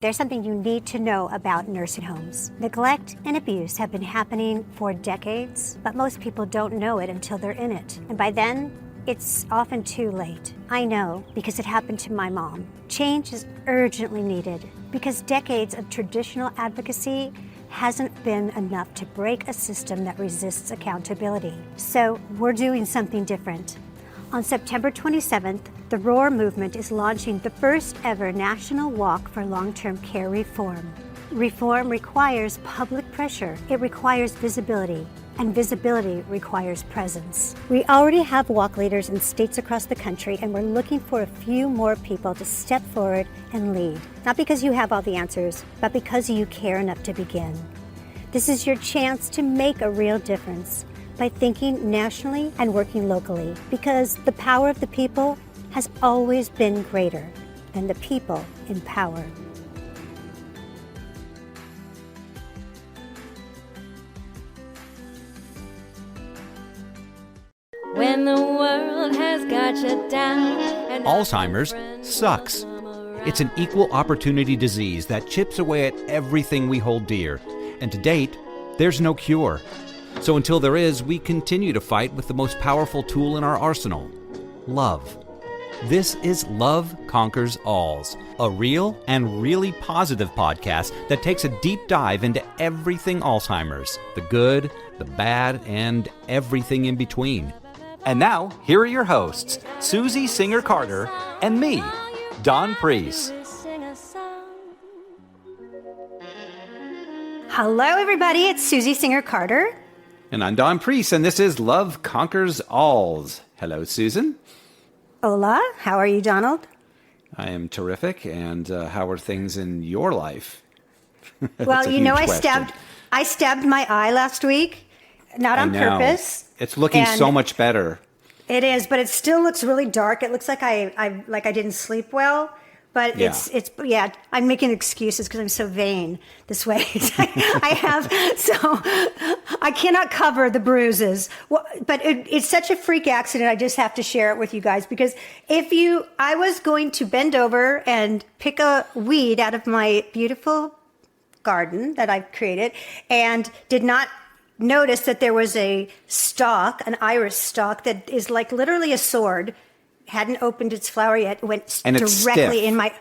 There's something you need to know about nursing homes. Neglect and abuse have been happening for decades, but most people don't know it until they're in it. And by then, it's often too late. I know because it happened to my mom. Change is urgently needed because decades of traditional advocacy hasn't been enough to break a system that resists accountability. So we're doing something different. On September 27th, the ROAR movement is launching the first ever national walk for long-term care reform. Reform requires public pressure. It requires visibility, and visibility requires presence. We already have walk leaders in states across the country, and we're looking for a few more people to step forward and lead. Not because you have all the answers, but because you care enough to begin. This is your chance to make a real difference by thinking nationally and working locally, because the power of the people has always been greater than the people in power. When the world has got you down. Alzheimer's sucks. It's an equal opportunity disease that chips away at everything we hold dear. And to date, there's no cure. So until there is, we continue to fight with the most powerful tool in our arsenal, love. This is Love Conquers Alz, a real and really positive podcast that takes a deep dive into everything Alzheimer's, the good, the bad, and everything in between. And now, here are your hosts, Susie Singer-Carter and me, Don Priess. Hello, everybody. It's Susie Singer-Carter. And I'm Don Priess, and this is Love Conquers Alz. Hello, Susan. Hola. How are you, Donald? I am terrific, and how are things in your life? Well, you know, I stabbed my eye last week, not on purpose. It's looking so much better. It is, but it still looks really dark. It looks like I didn't sleep well. But it's I'm making excuses because I'm so vain this way. I cannot cover the bruises. Well, but it's such a freak accident. I just have to share it with you guys because I was going to bend over and pick a weed out of my beautiful garden that I've created and did not notice that there was an iris stalk that is like literally a sword. Hadn't opened its flower yet. It went directly in my.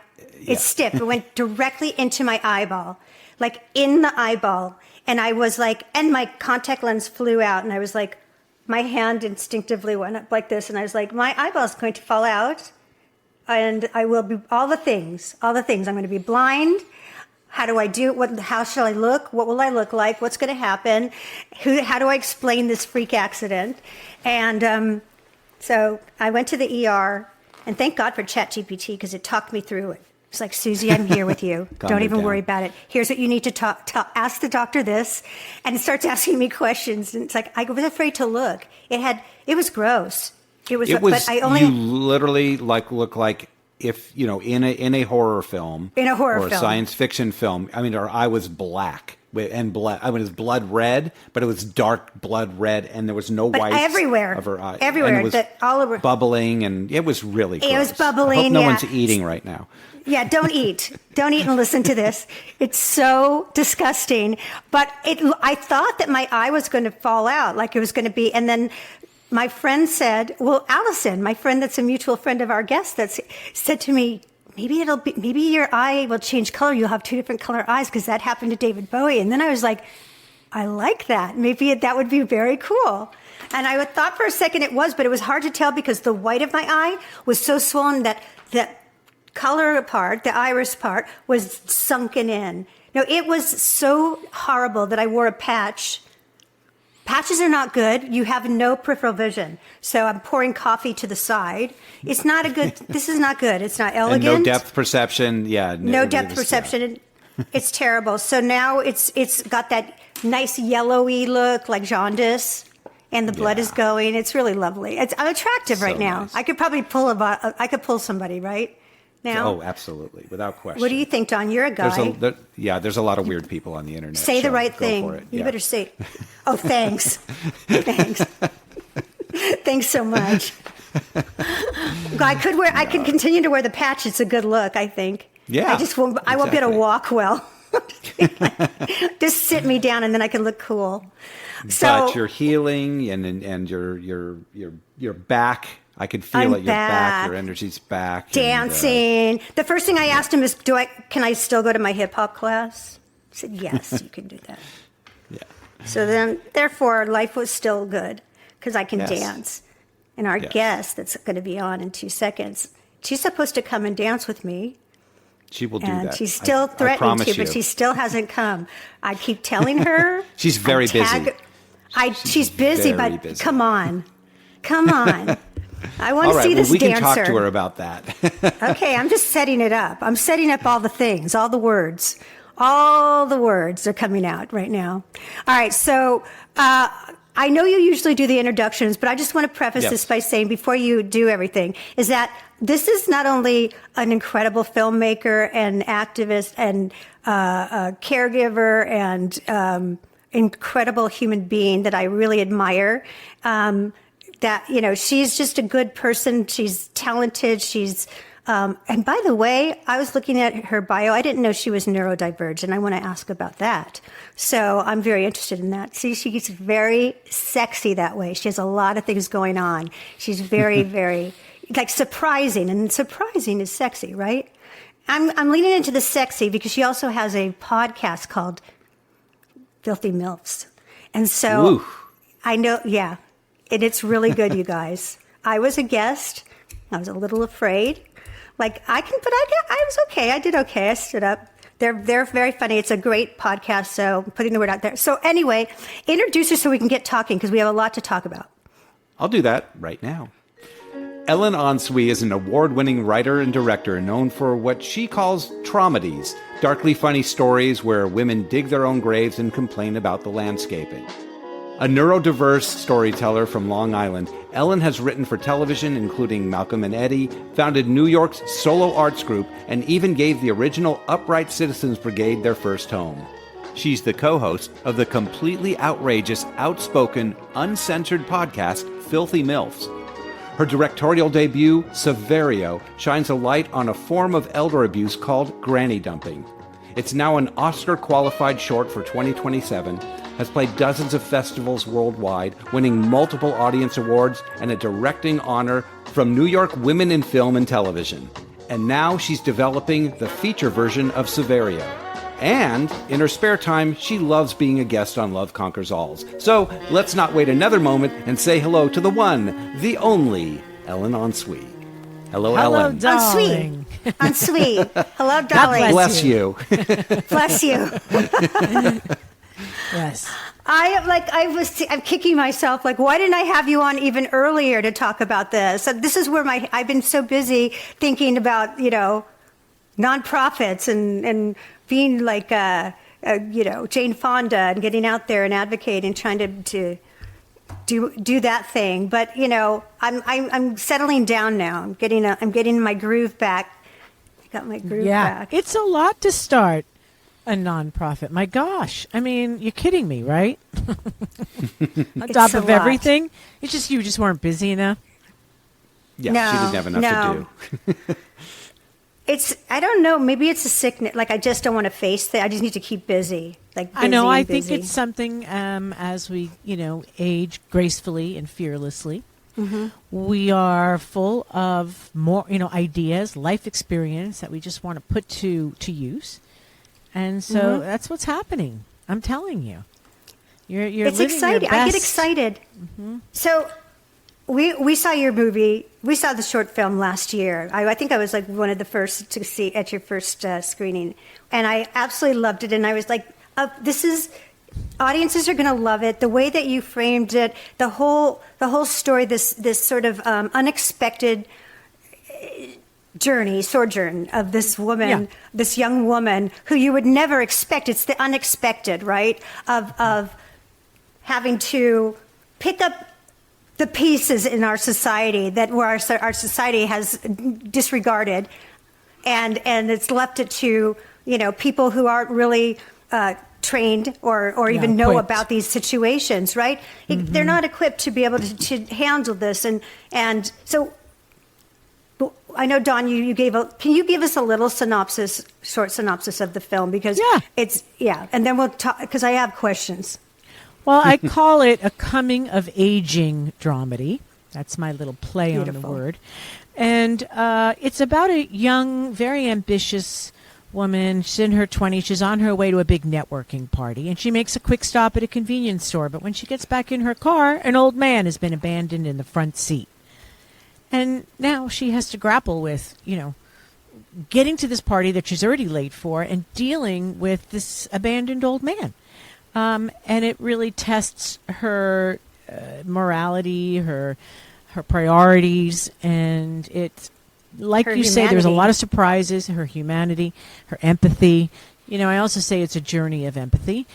It's stiff. It went directly into my eyeball, like in the eyeball. And I was like, and my contact lens flew out. And I was like, my hand instinctively went up like this. And I was like, my eyeball is going to fall out, and I will be all the things. I'm going to be blind. How do I do it? How shall I look? What will I look like? What's going to happen? How do I explain this freak accident? And so I went to the ER, and thank God for ChatGPT because it talked me through it. It's like, Susie, I'm here with you. Don't even worry about it. Here's what you need to ask the doctor this. And it starts asking me questions. And it's like, I was afraid to look. It was gross. You literally look like if, in a horror film. In a horror film. Or a science fiction film. I mean, our eye was black. And blood. I mean, it was blood red, but it was dark blood red, and there was no white everywhere of her eye. Everywhere, and it was all over, bubbling, and it was really gross. It was bubbling. I hope no one's eating right now. Yeah, don't eat. Don't eat and listen to this. It's so disgusting. But I thought that my eye was going to fall out, like it was going to be, and then my friend said, "Well, Allison, my friend, that's a mutual friend of our guest, said to me." Maybe your eye will change color. You'll have two different color eyes because that happened to David Bowie. And then I was like, I like that. Maybe that would be very cool. And I thought for a second it was, but it was hard to tell because the white of my eye was so swollen that that color part, the iris part, was sunken in. No, it was so horrible that I wore a patch. Patches are not good. You have no peripheral vision. So I'm pouring coffee to the side. This is not good. It's not elegant. And no depth perception. Yeah. No depth perception. Yeah. It's terrible. So now it's got that nice yellowy look like jaundice, and the blood is going. It's really lovely. I'm attractive right now. Nice. I could probably pull somebody right now. Oh, absolutely. Without question. What do you think, Don? You're a guy. There's a lot of weird people on the internet. Say the right thing. You better say, oh, thanks. Thanks. Thanks so much. I could continue to wear the patch. It's a good look, I think. Yeah. I won't be able to walk well. Just sit me down and then I can look cool. But you're healing and your back. I can feel it. Your back, your energy's back. Dancing. The first thing I asked him is, can I still go to my hip hop class? He said, yes, you can do that. Yeah. So then, therefore, life was still good because I can dance. And our guest that's going to be on in 2 seconds, she's supposed to come and dance with me. She will do that. And she's still threatening to, but she still hasn't come. I keep telling her. She's very busy. She's busy, but busy. Come on. I want to see this dancer. We can talk to her about that. Okay, I'm just setting it up. I'm setting up all the things, all the words. All the words are coming out right now. All right, so I know you usually do the introductions, but I just want to preface this by saying, before you do everything, is that this is not only an incredible filmmaker and activist and caregiver and incredible human being that I really admire. That, she's just a good person. She's talented. She's, and by the way, I was looking at her bio. I didn't know she was neurodivergent. I want to ask about that. So I'm very interested in that. See, she's very sexy that way. She has a lot of things going on. She's very, very, surprising, and surprising is sexy, right? I'm leaning into the sexy because she also has a podcast called Filthy MILFs. And so I know, and it's really good, you guys. I was a guest. I was a little afraid. I was okay. I did okay. I stood up. They're very funny. It's a great podcast, so I'm putting the word out there. So anyway, introduce her so we can get talking, because we have a lot to talk about. I'll do that right now. Ellen Ancui is an award-winning writer and director known for what she calls traumadies, darkly funny stories where women dig their own graves and complain about the landscaping. A neurodiverse storyteller from Long Island, Ellen has written for television, including Malcolm and Eddie, founded New York's Solo Arts Group, and even gave the original Upright Citizens Brigade their first home. She's the co-host of the completely outrageous, outspoken, uncensored podcast, Filthy MILFs. Her directorial debut, Severio, shines a light on a form of elder abuse called granny dumping. It's now an Oscar-qualified short for 2027, has played dozens of festivals worldwide, winning multiple audience awards and a directing honor from New York Women in Film and Television. And now she's developing the feature version of Severio. And in her spare time, she loves being a guest on Love Conquers Alz. So let's not wait another moment and say hello to the one, the only, Ellen Ancui. Hello, Ellen. Darling. Ancui. Hello, darling. God Bless you. Bless you. Yes. I'm kicking myself. Why didn't I have you on even earlier to talk about this? So this is where I've been so busy thinking about, nonprofits and being Jane Fonda and getting out there and advocating, trying to do that thing. But I'm settling down now. I'm getting my groove back. I got my groove back. It's a lot to start a nonprofit. My gosh. I mean, you're kidding me, right? On top of everything. It's just you just weren't busy enough. Yeah, she didn't have enough to do. I don't know, maybe it's a sickness. I just don't want to face that. I just need to keep busy. I know. I think it's something as we, age gracefully and fearlessly. Mm-hmm. We are full of more, ideas, life experience that we just want to put to use. And so that's what's happening. I'm telling you. You're it's living exciting. Your best. I get excited. Mm-hmm. So we saw your movie. We saw the short film last year. I think I was one of the first to see at your first screening, and I absolutely loved it. And I was like, audiences are going to love it. The way that you framed it, the whole story, this sort of unexpected sojourn of this woman, this young woman who you would never expect. It's the unexpected, right? Of having to pick up the pieces in our society where our society has disregarded, and it's left it to people who aren't really trained or even know about these situations, right? They're not equipped to be able to handle this, and so I know, Dawn, you gave can you give us a little short synopsis of the film? Because and then we'll talk, because I have questions. Well, I call it a coming of aging dramedy. That's my little play on the word. And it's about a young, very ambitious woman. She's in her 20s. She's on her way to a big networking party, and she makes a quick stop at a convenience store. But when she gets back in her car, an old man has been abandoned in the front seat. And now she has to grapple with, getting to this party that she's already late for and dealing with this abandoned old man. And it really tests her morality, her priorities, and it's like you say, there's a lot of surprises, her humanity, her empathy. I also say it's a journey of empathy.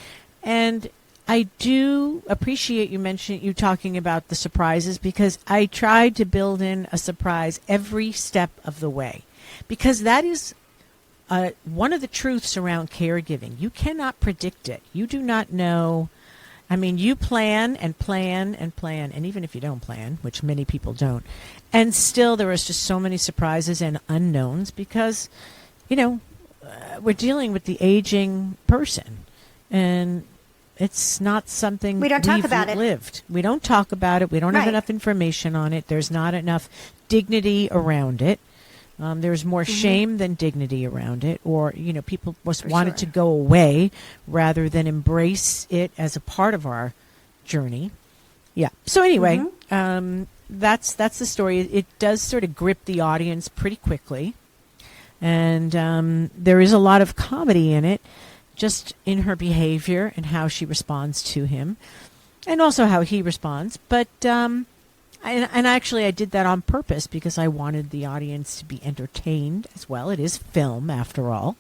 And I do appreciate you talking about the surprises, because I tried to build in a surprise every step of the way, because that is one of the truths around caregiving. You cannot predict it. You do not know. I mean, you plan and plan and plan, and even if you don't plan, which many people don't, and still there is just so many surprises and unknowns, because, we're dealing with the aging person, and it's not something we don't talk about it. Lived. We don't talk about it. We don't have enough information on it. There's not enough dignity around it. There's more shame than dignity around it, or people just want it to go away rather than embrace it as a part of our journey. Yeah. So anyway, that's the story. It does sort of grip the audience pretty quickly, and there is a lot of comedy in it, just in her behavior and how she responds to him, and also how he responds. But and actually, I did that on purpose, because I wanted the audience to be entertained as well. It is film, after all.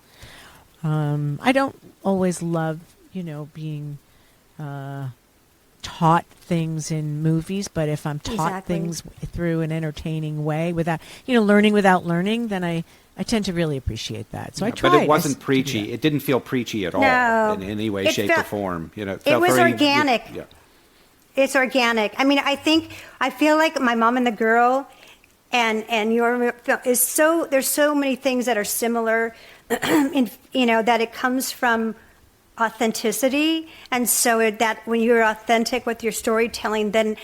I don't always love, being taught things in movies, but if I'm taught things through an entertaining way, without, learning without learning, then I tend to really appreciate that. So I tried. But it wasn't preachy. It didn't feel preachy at all in any way, shape, or form. It was organic. It's organic. I mean, I feel like My Mom and the Girl and your film is there's so many things that are similar, that it comes from authenticity. And so that when you're authentic with your storytelling, then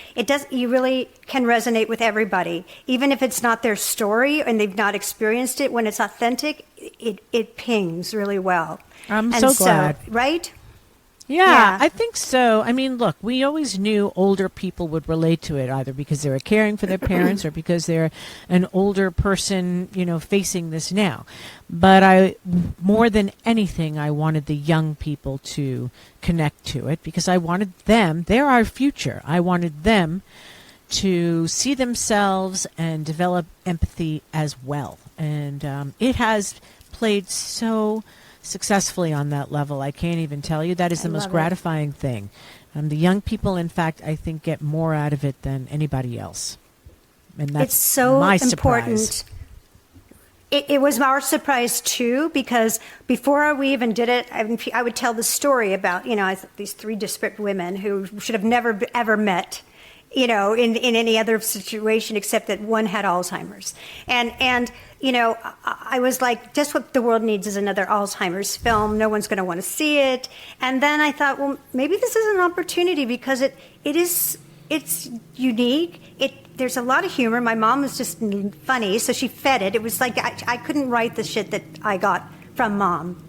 you really can resonate with everybody. Even if it's not their story and they've not experienced it, when it's authentic, it pings really well. I'm so glad. Right? Yeah, I think so. I mean, look, we always knew older people would relate to it, either because they were caring for their parents or because they're an older person, facing this now. But more than anything, I wanted the young people to connect to it, because I wanted them, they're our future. I wanted them to see themselves and develop empathy as well. And it has played so successfully on that level. I can't even tell you. That is the most gratifying thing. The young people, in fact, I think get more out of it than anybody else. And that's it's so my important. Surprise. It was our surprise too, because before we even did it, I would tell the story about, these three disparate women who should have never ever met, in any other situation except that one had Alzheimer's. And I was like, just what the world needs is another Alzheimer's film. No one's going to want to see it. And then I thought, well, maybe this is an opportunity, because it's unique. There's a lot of humor. My mom was just funny, so she fed it. It was like I couldn't write the shit that I got from Mom.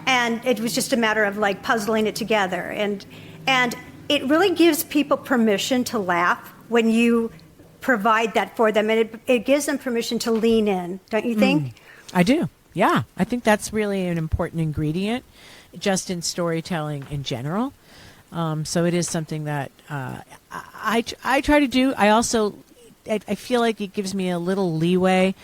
And it was just a matter of like puzzling it together. And it really gives people permission to laugh when you provide that for them, and it gives them permission to lean in, don't you think? I do. Yeah, I think that's really an important ingredient, just in storytelling in general. So it is something that I try to do. I also I feel like it gives me a little leeway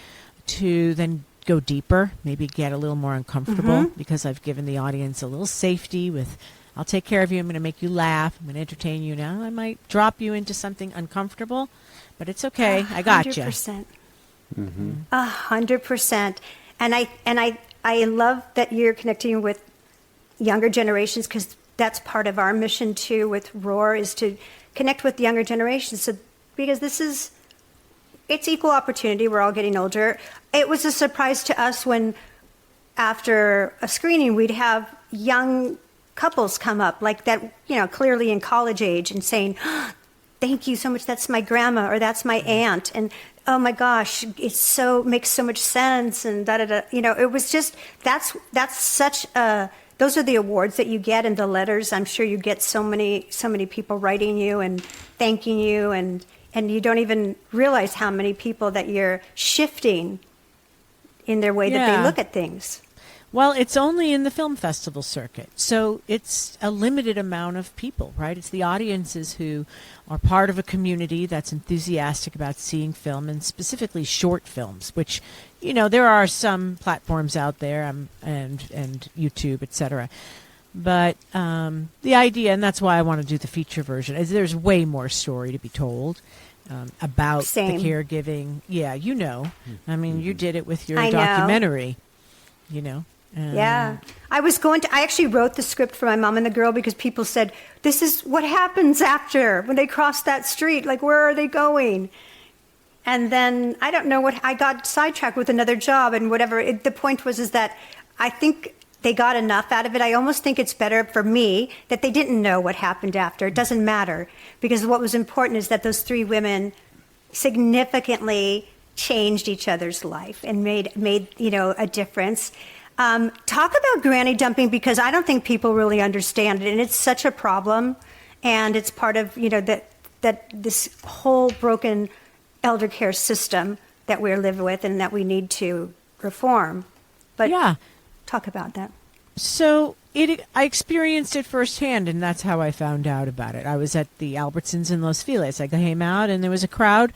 to then go deeper, maybe get a little more uncomfortable, because I've given the audience a little safety with, I'll take care of you, I'm going to make you laugh, I'm going to entertain you. Now I might drop you into something uncomfortable, but it's okay. I got 100%. You. 100%. And I love that you're connecting with younger generations, because that's part of our mission too with Roar, is to connect with younger generations. So, because this is it's equal opportunity. We're all getting older. It was a surprise to us when, after a screening, we'd have young couples come up like that, clearly in college age, and saying, oh, thank you so much. That's my grandma, or that's my aunt. And oh my gosh, makes so much sense. And it was just, that's such a, those are the awards that you get, and the letters. I'm sure you get so many people writing you and thanking you, and you don't even realize how many people that you're shifting in their way that they look at things. Well, it's only in the film festival circuit, so it's a limited amount of people, right? It's the audiences who are part of a community that's enthusiastic about seeing film, and specifically short films, which, there are some platforms out there and YouTube, etc. But the idea, and that's why I want to do the feature version, is there's way more story to be told about the caregiving. Yeah, I mean, you did it with your documentary, Yeah. I actually wrote the script for my mom and the girl because people said, this is what happens after when they cross that street. Like, where are they going? And then I don't know I got sidetracked with another job and whatever. The point was that I think they got enough out of it. I almost think it's better for me that they didn't know what happened after. It doesn't matter, because what was important is that those three women significantly changed each other's life and made a difference. Talk about granny dumping, because I don't think people really understand it, and it's such a problem, and it's part of that this whole broken elder care system that we're living with and that we need to reform. But talk about that. So I experienced it firsthand, and that's how I found out about it. I was at the Albertsons in Los Feliz. I came out, and there was a crowd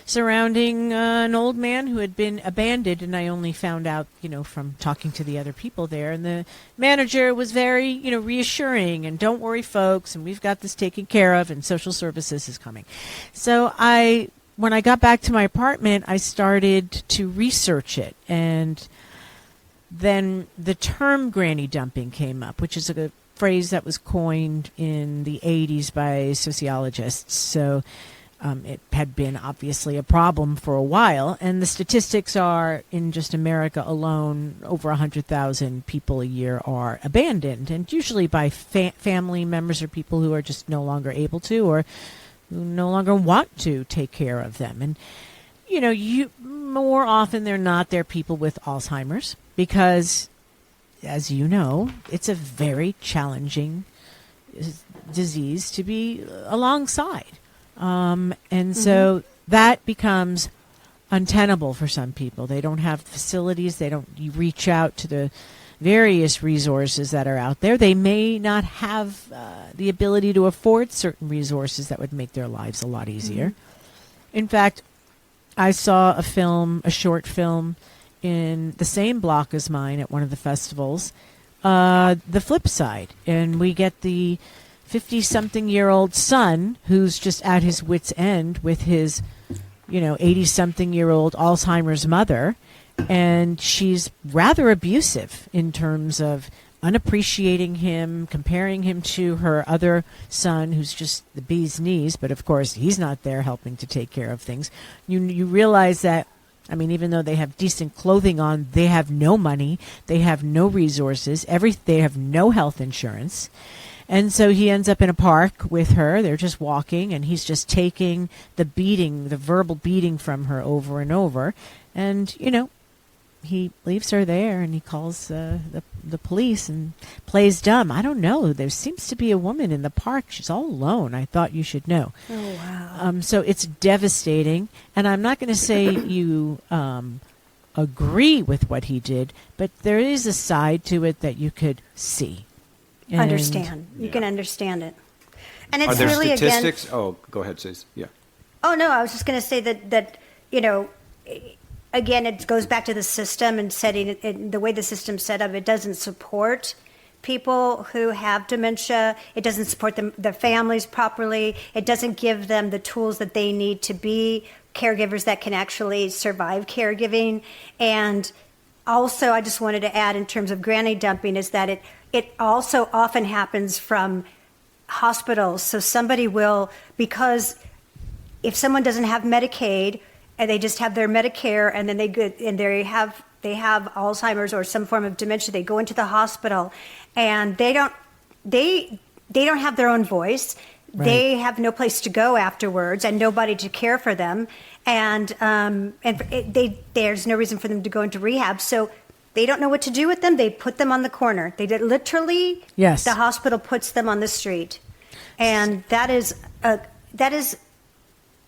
surrounding an old man who had been abandoned, and I only found out, from talking to the other people there. And the manager was very, reassuring, and don't worry, folks, and we've got this taken care of, and social services is coming. So when I got back to my apartment, I started to research it, and then the term granny dumping came up, which is a phrase that was coined in the 80s by sociologists. So it had been obviously a problem for a while, and the statistics are, in just America alone, over 100,000 people a year are abandoned, and usually by family members or people who are just no longer able to, or who no longer want to take care of them. And you more often than not, they're people with Alzheimer's, because, as you know, it's a very challenging disease to be alongside. And so that becomes untenable for some people. They don't have facilities. You reach out to the various resources that are out there. They may not have the ability to afford certain resources that would make their lives a lot easier. In fact, I saw a short film in the same block as mine at one of the festivals, The Flip Side. And we get the 50-something-year-old son who's just at his wit's end with his, 80-something-year-old Alzheimer's mother. And she's rather abusive in terms of unappreciating him, comparing him to her other son who's just the bee's knees. But, of course, he's not there helping to take care of things. You realize that, even though they have decent clothing on, they have no money. They have no resources. They have no health insurance. And so he ends up in a park with her. They're just walking, and he's just taking the verbal beating from her over and over. And, he leaves her there, and he calls the police and plays dumb. I don't know. There seems to be a woman in the park. She's all alone. I thought you should know. Oh, wow. So it's devastating. And I'm not going to say you agree with what he did, but there is a side to it that you could see. And Understand. You can understand it. And it's Are there really, statistics? again... Oh, go ahead, Susie. Yeah. Oh, no, I was just going to say that, again, it goes back to the system and setting it, the way the system's set up. It doesn't support people who have dementia. It doesn't support their families properly. It doesn't give them the tools that they need to be caregivers that can actually survive caregiving. And also, I just wanted to add, in terms of granny dumping, is that it also often happens from hospitals. So somebody will, because if someone doesn't have Medicaid, and they just have their Medicare, and then they have Alzheimer's or some form of dementia. They go into the hospital, and they don't have their own voice. Right. They have no place to go afterwards, and nobody to care for them, and there's no reason for them to go into rehab. So they don't know what to do with them. They put them on the corner. They did literally. Yes. The hospital puts them on the street, and that is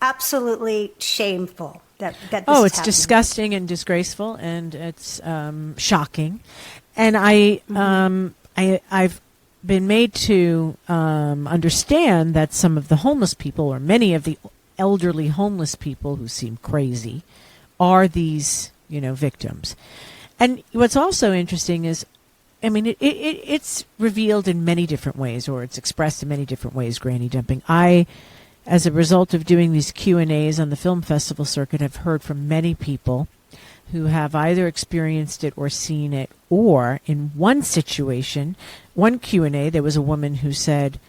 absolutely shameful. That this is it's happening. disgusting and disgraceful, and it's shocking. And I've been made to understand that some of the homeless people, or many of the elderly homeless people who seem crazy, are these victims. And what's also interesting is, I mean, it's revealed in many different ways, or it's expressed in many different ways, granny dumping. As a result of doing these Q&As on the film festival circuit, have heard from many people who have either experienced it or seen it, or in one situation, one Q&A, there was a woman who said,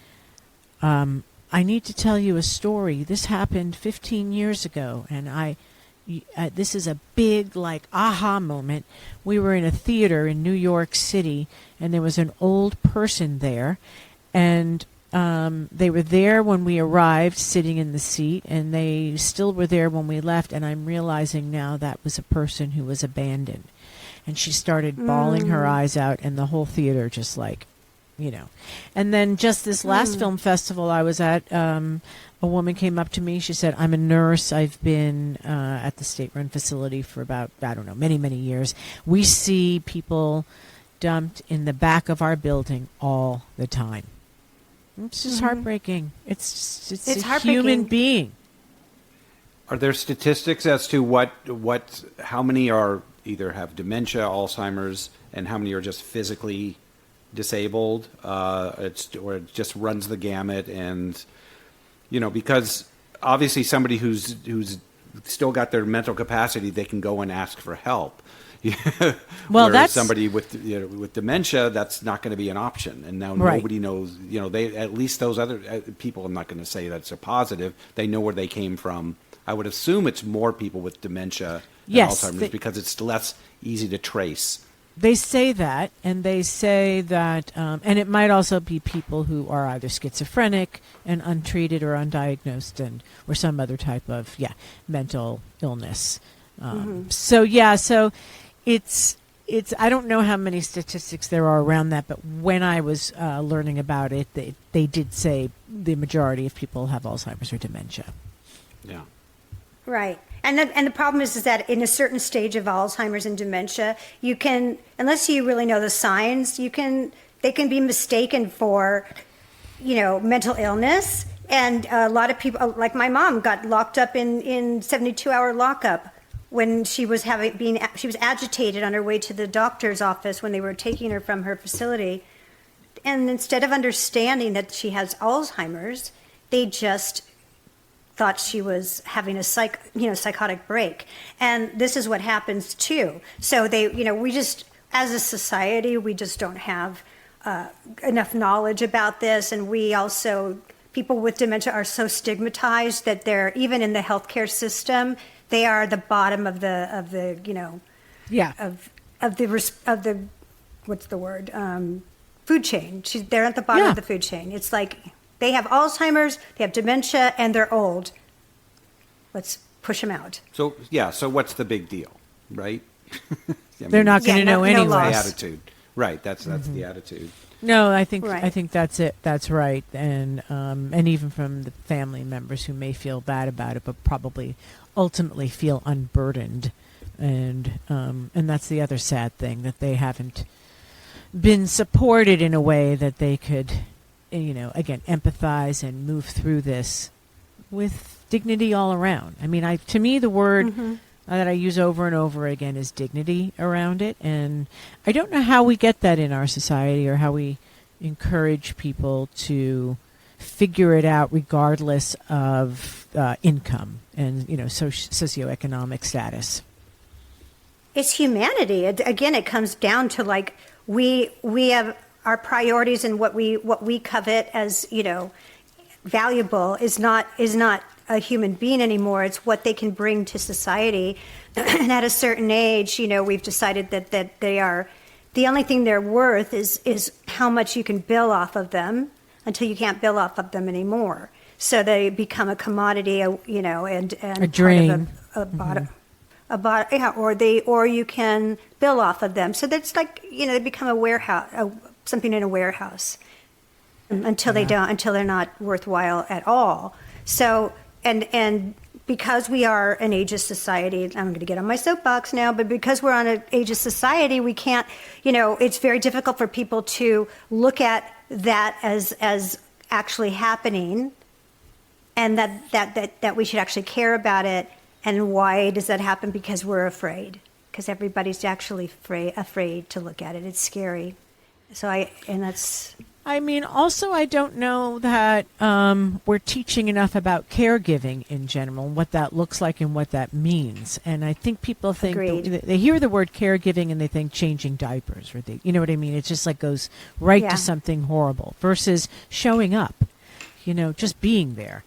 I need to tell you a story. This happened 15 years ago, and this is a big, aha moment. We were in a theater in New York City, and there was an old person there, and they were there when we arrived, sitting in the seat, and they still were there when we left, and I'm realizing now that was a person who was abandoned. And she started bawling her eyes out, and the whole theater just And then just this last film festival I was at, a woman came up to me. She said, I'm a nurse. I've been at the state-run facility for about, many, many years. We see people dumped in the back of our building all the time. It's just heartbreaking. It's a human being. Are there statistics as to how many are either have dementia, Alzheimer's, and how many are just physically disabled? Or it just runs the gamut, and because obviously somebody who's still got their mental capacity, they can go and ask for help. Well, whereas that's somebody with dementia, that's not going to be an option. And now nobody knows. They, at least those other people, I'm not going to say that's a positive. They know where they came from. I would assume it's more people with dementia than Alzheimer's, because it's less easy to trace. They say that, and they say that, and it might also be people who are either schizophrenic and untreated or undiagnosed, or some other type of mental illness. So it's I don't know how many statistics there are around that, but when I was learning about it, they did say the majority of people have Alzheimer's or dementia. Yeah. Right. And the problem is that in a certain stage of Alzheimer's and dementia, you can, unless you really know the signs, they can be mistaken for, mental illness. And a lot of people, like my mom, got locked up in 72-hour lockup when she was agitated on her way to the doctor's office when they were taking her from her facility. And instead of understanding that she has Alzheimer's, they just thought she was having a psychotic break. And this is what happens too. So we just, as a society, we just don't have enough knowledge about this. And we also, people with dementia are so stigmatized that they're, even in the healthcare system, they are the bottom of the what's the word? Food chain. They're at the bottom of the food chain. It's like, they have Alzheimer's, they have dementia, and they're old. Let's push them out. So what's the big deal, right? They're not going to know anyway. The attitude, right? That's the attitude. No, I think that's it. That's right, and even from the family members who may feel bad about it, but probably ultimately feel unburdened, and that's the other sad thing, that they haven't been supported in a way that they could, again, empathize and move through this with dignity all around. I mean, to me, the word that I use over and over again is dignity around it. And I don't know how we get that in our society, or how we encourage people to figure it out regardless of income and, socioeconomic status. It's humanity. Again, it comes down to we have our priorities and what we covet as, valuable is not a human being anymore. It's what they can bring to society. And at a certain age, we've decided that they are, the only thing they're worth is how much you can bill off of them until you can't bill off of them anymore. So they become a commodity, and a drain. Or you can bill off of them. So that's like, they become a warehouse, something in a warehouse until they're not worthwhile at all. So, and because we are an ageist society, I'm going to get on my soapbox now, but because we're on an ageist society, we can't, it's very difficult for people to look at that as actually happening, and that we should actually care about it. And why does that happen? Because we're afraid. Because everybody's actually afraid to look at it. It's scary. Also, I don't know that we're teaching enough about caregiving in general, what that looks like and what that means. And I think people think they hear the word caregiving and they think changing diapers, or you know what I mean? It just like goes right to something horrible versus showing up, just being there.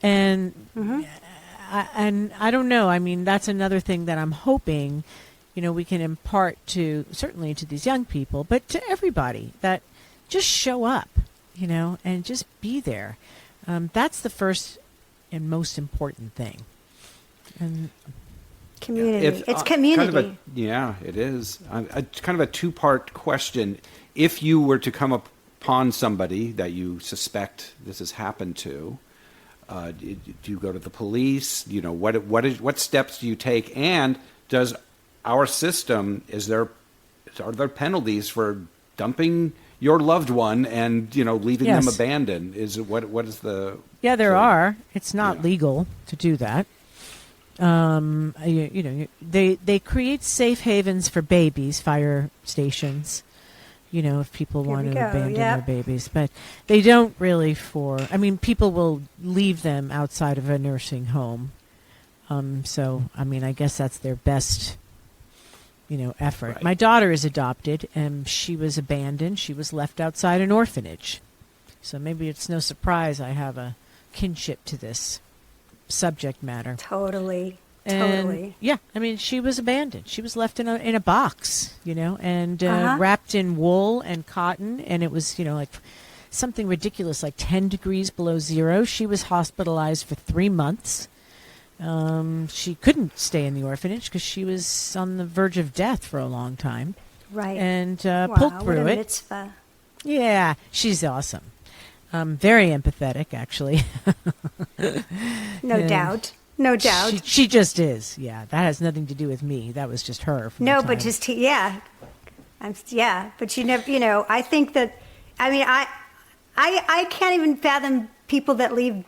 And I don't know. I mean, that's another thing that I'm hoping, we can impart certainly to these young people, but to everybody, that just show up, and just be there. That's the first and most important thing. And community. It's community. It is. Kind of a two-part question. If you were to come upon somebody that you suspect this has happened to, do you go to the police? What steps do you take? And does our system, are there penalties for dumping your loved one and leaving them abandoned? What is the? Yeah, there are. It's not legal to do that. They create safe havens for babies, fire stations. If people want to abandon their babies. But they don't really people will leave them outside of a nursing home. I guess that's their best, effort. Right. My daughter is adopted, and she was abandoned. She was left outside an orphanage. So maybe it's no surprise I have a kinship to this subject matter. Totally. Yeah, she was abandoned. She was left in a box, and wrapped in wool and cotton, and it was, like something ridiculous, like 10 degrees below zero. She was hospitalized for 3 months. She couldn't stay in the orphanage because she was on the verge of death for a long time. Right. And pulled through it. Mitzvah. Yeah, she's awesome. Very empathetic, actually. No doubt. No doubt. She just is. Yeah, that has nothing to do with me. That was just her. No, but just but you never. I think that. I can't even fathom people that leave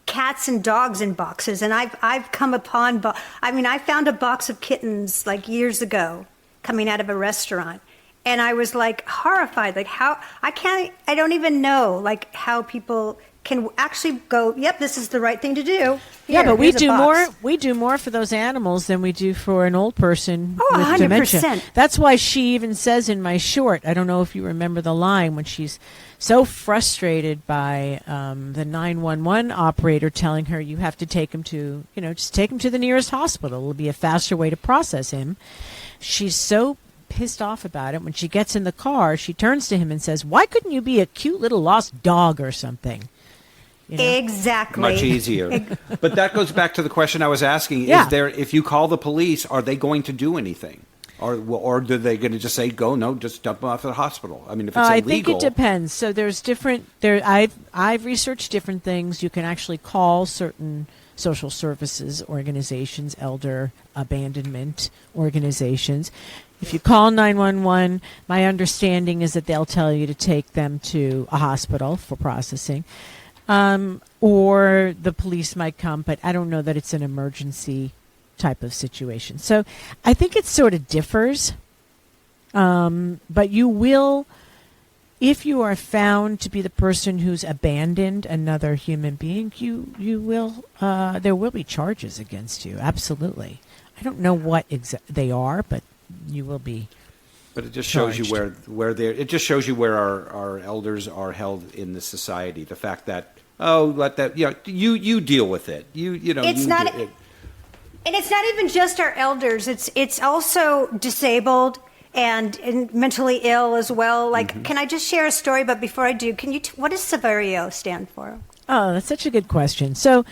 cats and dogs in boxes, and I've come upon. I found a box of kittens like years ago, coming out of a restaurant, and I was like horrified. Like how I don't even know like how people can actually go, yep, this is the right thing to do. Here, but we do more. We do more for those animals than we do for an old person with 100%. Dementia. That's why she even says in my short, I don't know if you remember the line, when she's so frustrated by the 911 operator telling her, you have to take him to, just take him to the nearest hospital. It'll be a faster way to process him. She's so pissed off about it. When she gets in the car, she turns to him and says, why couldn't you be a cute little lost dog or something? Exactly. Much easier. But that goes back to the question I was asking. Is there, if you call the police, are they going to do anything? Or are they going to just say, just dump them off at the hospital? If it's illegal. I think it depends. So there's different, I've researched different things. You can actually call certain social services organizations, elder abandonment organizations. If you call 911, my understanding is that they'll tell you to take them to a hospital for processing. Or the police might come, but I don't know that it's an emergency type of situation. So I think it sort of differs. But you will, if you are found to be the person who's abandoned another human being, you will, there will be charges against you. Absolutely. I don't know what they are, but you will be. But it just charged. shows you where they're. It just shows you where our elders are held in the society. The fact that oh, let that, you deal with it. It's you not, do it. and it's not even just our elders. It's also disabled and mentally ill as well. Like, can I just share a story? But before I do, what does Severio stand for? Oh, that's such a good question. So,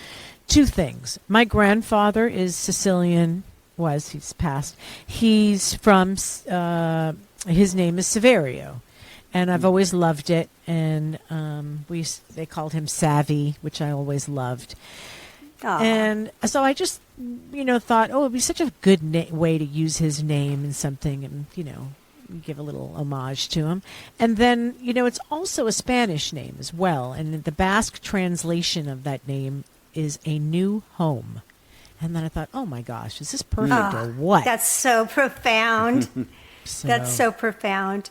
two things. My grandfather is Sicilian. He's passed. He's from, his name is Severio. And I've always loved it. And they called him Savvy, which I always loved. Aww. And so I just, thought, it'd be such a good way to use his name in something and, give a little homage to him. And then, it's also a Spanish name as well. And the Basque translation of that name is a new home. And then I thought, oh my gosh, is this perfect or what? That's so profound. That's so profound.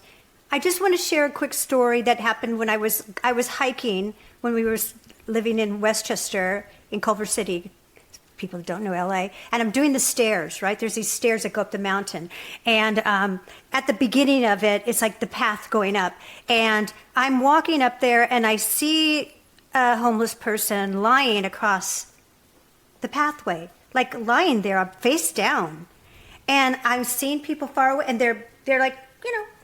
I just want to share a quick story that happened when I was hiking when we were living in Westchester in Culver City. People who don't know LA. And I'm doing the stairs, right? There's these stairs that go up the mountain. And at the beginning of it, it's like the path going up. And I'm walking up there and I see a homeless person lying across the pathway, like lying there face down. And I'm seeing people far away and they're like,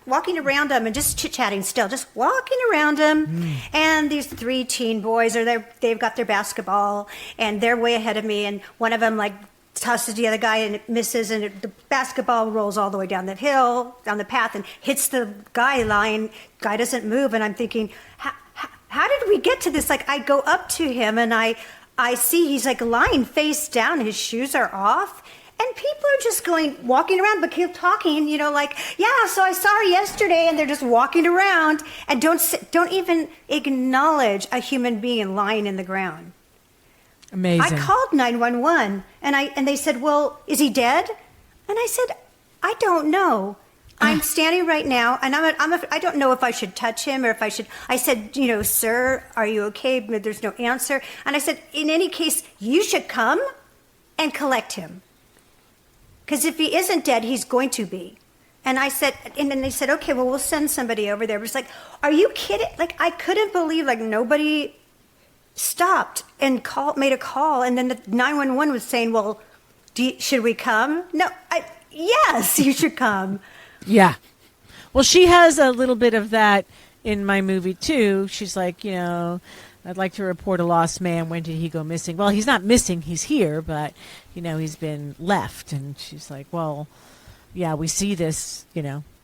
walking around them and just chit-chatting still, just walking around them. And these 3 teen boys they've got their basketball and they're way ahead of me. And one of them like tosses the other guy and it misses and the basketball rolls all the way down the hill, down the path and hits the guy lying. Guy doesn't move. And I'm thinking, how did we get to this? Like I go up to him and I see he's like lying face down. His shoes are off. And people are just walking around, but keep talking, yeah, so I saw her yesterday, and they're just walking around and don't even acknowledge a human being lying in the ground. Amazing. I called 911, and they said, well, is he dead? And I said, I don't know. I'm standing right now, and I don't know if I should touch him or if I should. I said, sir, are you okay? But there's no answer. And I said, in any case, you should come and collect him. Because if he isn't dead, he's going to be. And I said, and then they said, okay, well, we'll send somebody over there. But it's like, are you kidding? Like, I couldn't believe, like, nobody stopped and made a call. And then the 911 was saying, well, should we come? No, yes, you should come. Yeah. Well, she has a little bit of that in my movie, too. She's like, I'd like to report a lost man. When did he go missing? Well, he's not missing. He's here, but, he's been left. And she's like, well, yeah, we see this,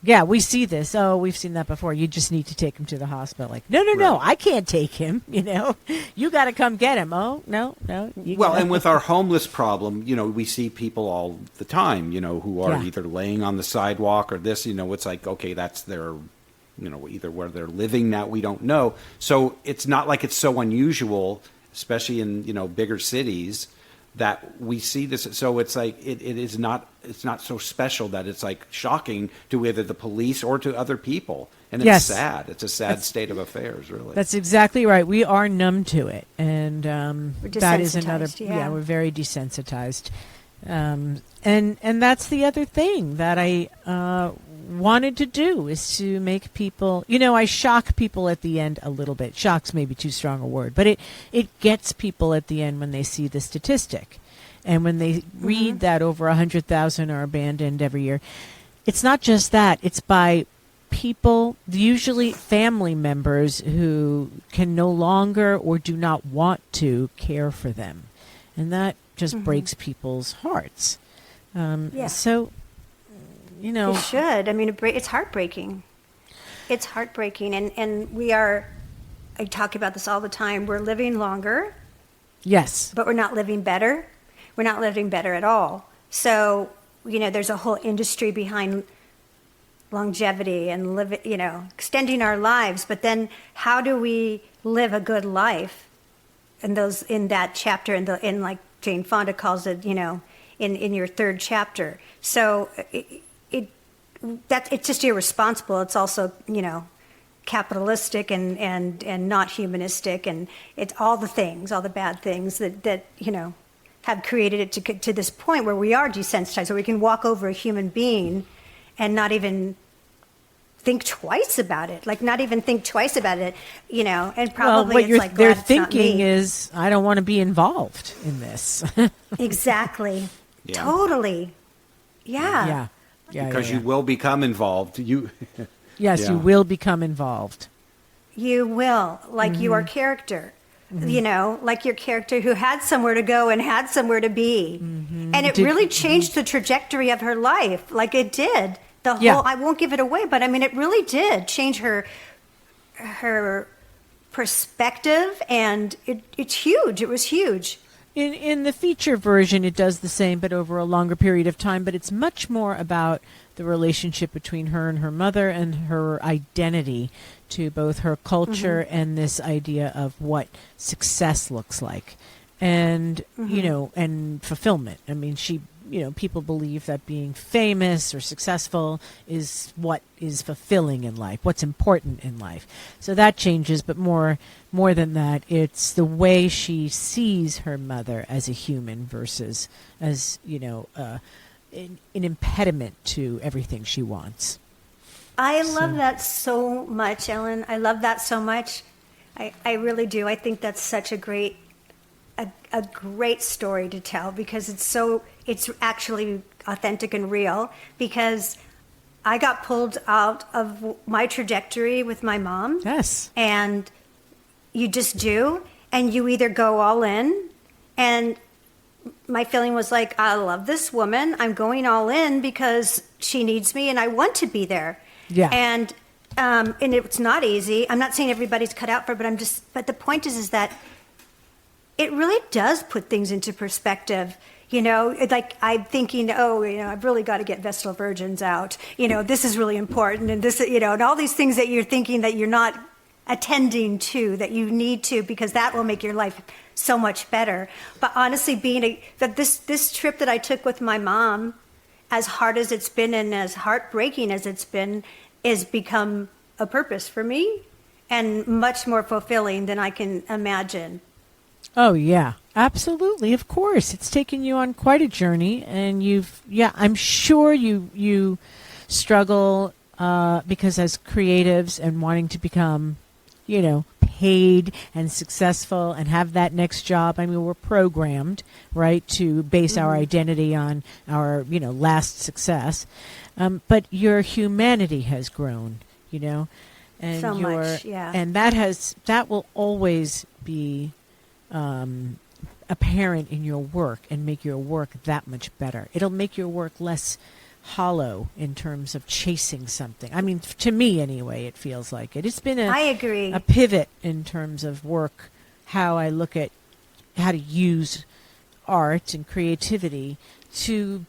Yeah, we see this. Oh, we've seen that before. You just need to take him to the hospital. Like, no, I can't take him, You got to come get him. Oh, no. And with our homeless problem, we see people all the time, who are either laying on the sidewalk or this, it's like, okay, that's their either where they're living now, we don't know. So it's not like it's so unusual, especially in, bigger cities, that we see this. So it's like, it's not so special that it's like shocking to either the police or to other people. And it's sad. It's a sad state of affairs, really. That's exactly right. We are numb to it. And that is another, we're very desensitized. And that's the other thing that I wanted to do is to make people, I shock people at the end a little bit. Shock's maybe too strong a word, but it gets people at the end when they see the statistic. And when they read that over 100,000 are abandoned every year. It's not just that. It's by people, usually family members, who can no longer or do not want to care for them. And that just breaks people's hearts. So, It should. I mean, it's heartbreaking. It's heartbreaking. And I talk about this all the time. We're living longer. Yes. But we're not living better. We're not living better at all. So, there's a whole industry behind longevity and extending our lives. But then how do we live a good life? In that chapter, in like Jane Fonda calls it, in your 3rd chapter. So it's just irresponsible. It's also, capitalistic and not humanistic, and it's all the bad things that have created it to this point where we are desensitized, where we can walk over a human being and not even think twice about it, like not even think twice about it, and probably what it's like, they're glad it's not thinking me. is, I don't want to be involved in this. Exactly. Yeah. Totally. Yeah. Yeah. Because you will become involved. Yes, Yeah. you will become involved. You will, like your character, like your character who had somewhere to go and had somewhere to be. And it really changed the trajectory of her life. Like it did. The whole, I won't give it away, but I mean, it really did change her perspective, and it's huge. It was huge. In the feature version, it does the same, but over a longer period of time. But it's much more about the relationship between her and her mother and her identity to both her culture and this idea of what success looks like. And, and fulfillment. I mean, people believe that being famous or successful is what is fulfilling in life, what's important in life. So that changes, but more than that, it's the way she sees her mother as a human versus as, an impediment to everything she wants. I love that so much, Ellen. I love that so much. I really do. I think that's such a great story to tell, because it's actually authentic and real, because I got pulled out of my trajectory with my mom. Yes. And you just do, and you either go all in, and my feeling was like, I love this woman. I'm going all in because she needs me and I want to be there. Yeah. And it's not easy. I'm not saying everybody's cut out for it, but the point is that it really does put things into perspective. Like I'm thinking, I've really got to get Vestal Virgins out. This is really important. And this, and all these things that you're thinking that you're not attending to, that you need to, because that will make your life so much better. But honestly, this trip that I took with my mom, as hard as it's been and as heartbreaking as it's been, is become a purpose for me and much more fulfilling than I can imagine. Oh, yeah, absolutely. Of course. It's taken you on quite a journey, and I'm sure you struggle because as creatives and wanting to become, paid and successful and have that next job. I mean, we're programmed, right, to base our identity on our, last success. But your humanity has grown, and so much, yeah. And that will always be apparent in your work and make your work that much better. It'll make your work less hollow in terms of chasing something. I mean, to me anyway, it feels like it. It's been I agree. a pivot in terms of work, how I look at how to use art and creativity to,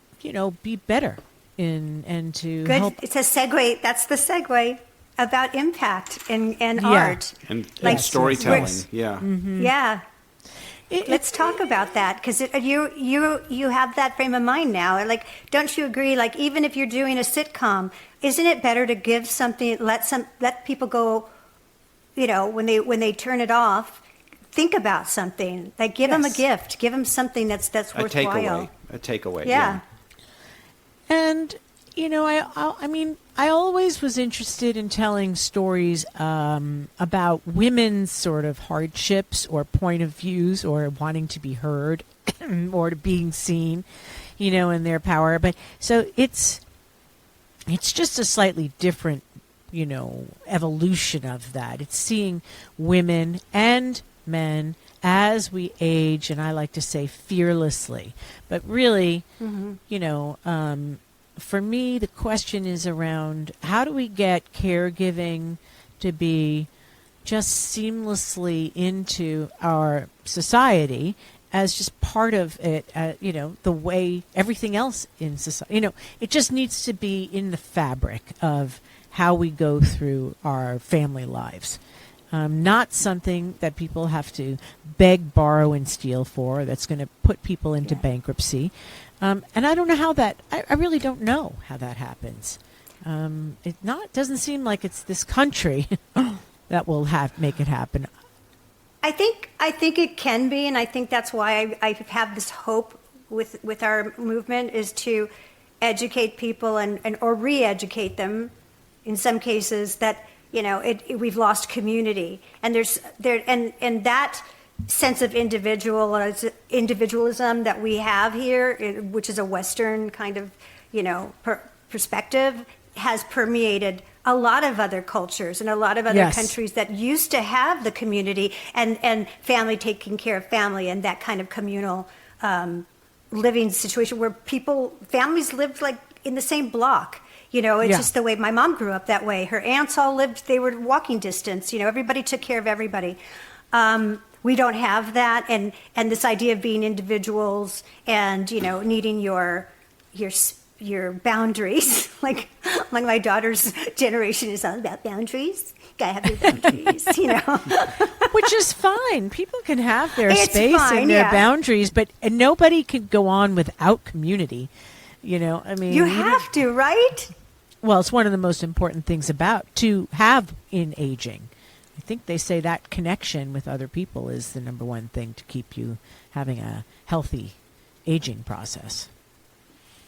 be better and to Good. help. It's a segue. That's the segue about impact and Yeah. art. And Like, storytelling. Yeah. Yeah. Let's talk about that, because you have that frame of mind now. Like, don't you agree? Like, even if you're doing a sitcom, isn't it better to give something, let people go, when they turn it off, think about something. Like, give them a gift, give them something that's worthwhile. A takeaway. Yeah. And, I always was interested in telling stories about women's sort of hardships or point of views or wanting to be heard or being seen, in their power. But so it's just a slightly different, evolution of that. It's seeing women and men as we age, and I like to say fearlessly. But really, for me, the question is around how do we get caregiving to be just seamlessly into our society as just part of it, the way everything else in society, it just needs to be in the fabric of how we go through our family lives. Not something that people have to beg, borrow, and steal for, that's going to put people into bankruptcy. And I don't know how that, I really don't know how that happens. It doesn't seem like it's this country that will make it happen. I think it can be, and I think that's why I have this hope with our movement, is to educate people or re-educate them in some cases that, we've lost community. And and that sense of individualism that we have here, which is a Western kind of, perspective, has permeated a lot of other cultures and a lot of other countries that used to have the community and family taking care of family and that kind of communal living situation where families lived like in the same block. It's just the way my mom grew up that way. Her aunts all they were walking distance. Everybody took care of everybody. We don't have that. And this idea of being individuals and, needing your boundaries, like my daughter's generation is all about boundaries. Gotta have your boundaries, Which is fine. People can have their It's space fine, and their yeah. boundaries, but nobody can go on without community. I mean, You have to, right? well, it's one of the most important things to have in aging. I think they say that connection with other people is the number one thing to keep you having a healthy aging process.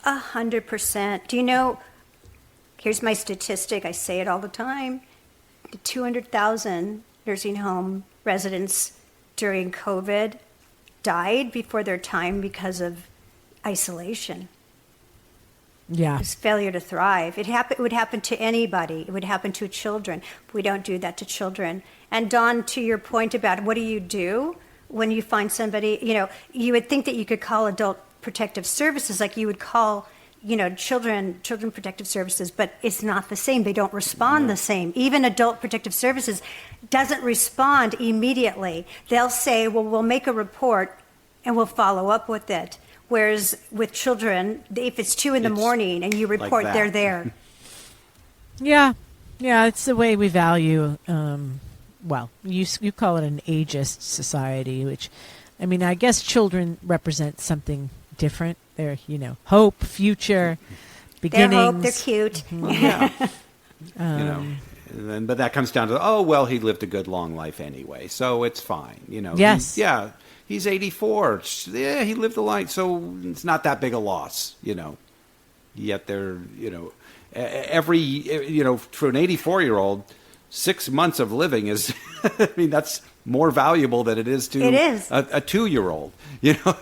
100%. Do you know, here's my statistic, I say it all the time, the 200,000 nursing home residents during COVID died before their time because of isolation. Yeah. It's failure to thrive. It would happen to anybody. It would happen to children. We don't do that to children. And Dawn, to your point about what do you do when you find somebody, you would think that you could call adult protective services like you would call, children protective services, but it's not the same. They don't respond the same. Even adult protective services doesn't respond immediately. They'll say, well, we'll make a report and we'll follow up with it. Whereas with children, if it's 2 a.m. and you report, like they're there. Yeah. It's the way we value. You call it an ageist society, which, I mean, I guess children represent something different. They're, hope, future, beginnings. They're hope. They're cute. But that comes down to, he lived a good long life anyway, so it's fine. Yes. He's 84. Yeah, he lived a life, so it's not that big a loss. Yet they're, every, for an 84-year-old, 6 months of living is, I mean, that's more valuable than it is to a 2-year-old.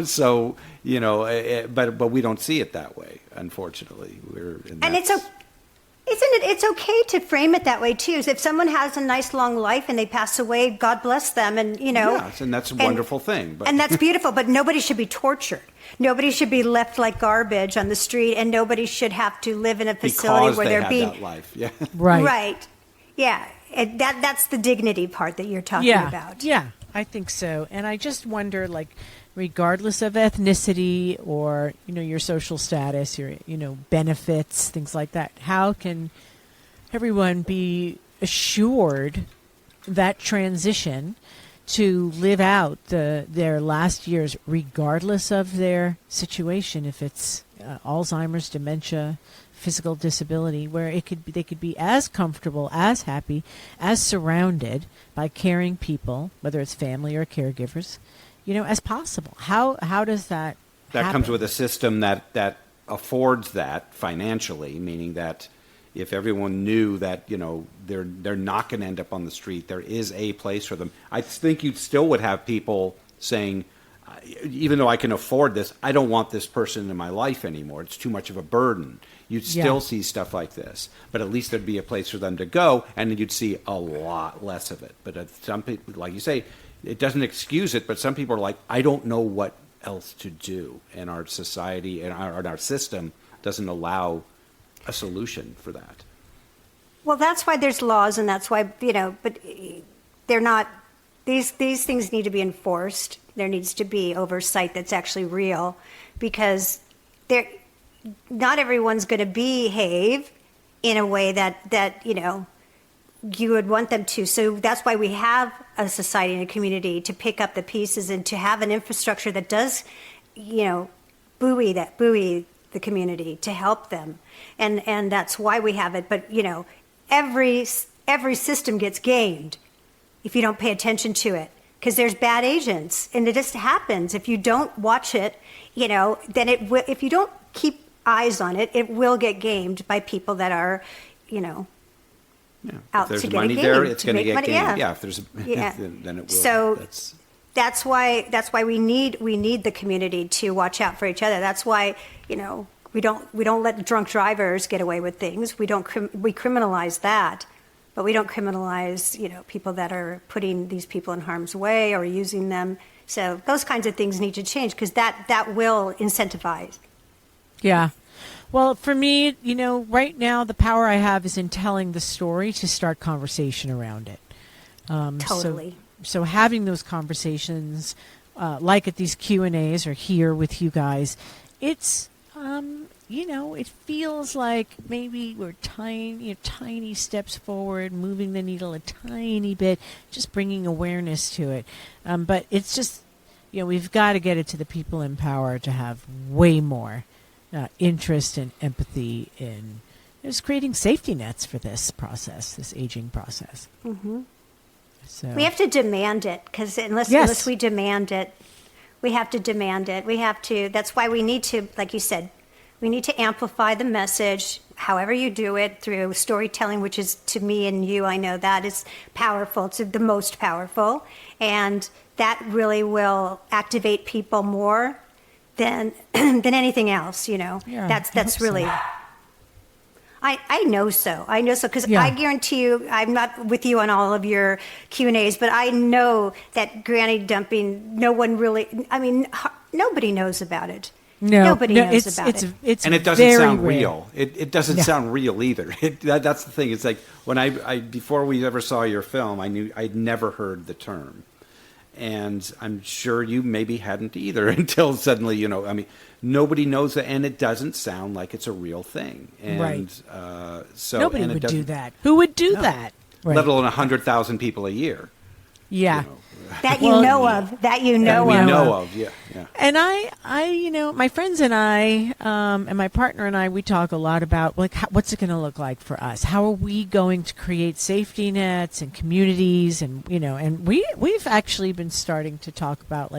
So but we don't see it that way. Unfortunately, It's okay to frame it that way too. If someone has a nice long life and they pass away, God bless them, and Yes, and that's a wonderful thing. And that's beautiful. But nobody should be tortured. Nobody should be left like garbage on the street, and nobody should have to live in a facility where they're being that life. Yeah. Right. Yeah. And that's the dignity part that you're talking about. Yeah, I think so. And I just wonder, regardless of ethnicity or, your social status, your, benefits, things like that, how can everyone be assured that transition to live out their last years, regardless of their situation, if it's Alzheimer's, dementia, physical disability, where they could be as comfortable, as happy, as surrounded by caring people, whether it's family or caregivers, as possible. How does that happen? Comes with a system that affords that financially, meaning that if everyone knew that they're not going to end up on the street, there is a place for them. I think you still would have people saying, even though I can afford this, I don't want this person in my life anymore. It's too much of a burden. You'd still see stuff like this, but at least there'd be a place for them to go, and then you'd see a lot less of it. But some people, like you say, it doesn't excuse it, but some people are like, I don't know what else to do, and our society and our system doesn't allow a solution for that. Well, that's why there's laws, and that's why, but they're not, these things need to be enforced. There needs to be oversight that's actually real, because not everyone's going to behave in a way that you would want them to. So that's why we have a society and a community to pick up the pieces and to have an infrastructure that does, buoy the community to help them. And that's why we have it. But, every system gets gamed if you don't pay attention to it, because there's bad agents, and it just happens. If you don't watch it, then it will, if you don't keep eyes on it, it will get gamed by people that are, out If there's to get money a game. there, it's going to make get money. gained. Yeah. If there's, Yeah. then it will. So that's why we need the community to watch out for each other. That's why, we don't let drunk drivers get away with things. We criminalize that, but we don't criminalize, people that are putting these people in harm's way or using them. So those kinds of things need to change because that will incentivize. Yeah. Well, for me, right now the power I have is in telling the story to start conversation around it. Totally. So having those conversations, like at these Q&As or here with you guys, it's, it feels like maybe we're tiny steps forward, moving the needle a tiny bit, just bringing awareness to it. But it's just, we've got to get it to the people in power to have way more interest and empathy in just creating safety nets for this process, this aging process. Mm-hmm. So we have to demand it because unless we demand it, we have to demand it. We have to. That's why we need to, like you said, we need to amplify the message. However you do it through storytelling, which is to me and you, I know that is powerful. It's the most powerful, and that really will activate people more than anything else. Yeah, that's really. So. I know so. Because I guarantee you, I'm not with you on all of your Q&As, but I know that granny dumping, nobody knows about it. Nobody knows about it. And it doesn't sound real. It doesn't sound real either. That's the thing. It's like when I before we ever saw your film, I knew I'd never heard the term. And I'm sure you maybe hadn't either until suddenly, nobody knows that, and it doesn't sound like it's a real thing. And right. So nobody would do that. Who would do that? Right. Let alone 100,000 people a year. Yeah. That you know of. That you know we of. know of. Yeah. And I, my friends and I, and my partner and I, we talk a lot about what's it going to look like for us? How are we going to create safety nets and communities? And and we've actually been starting to talk about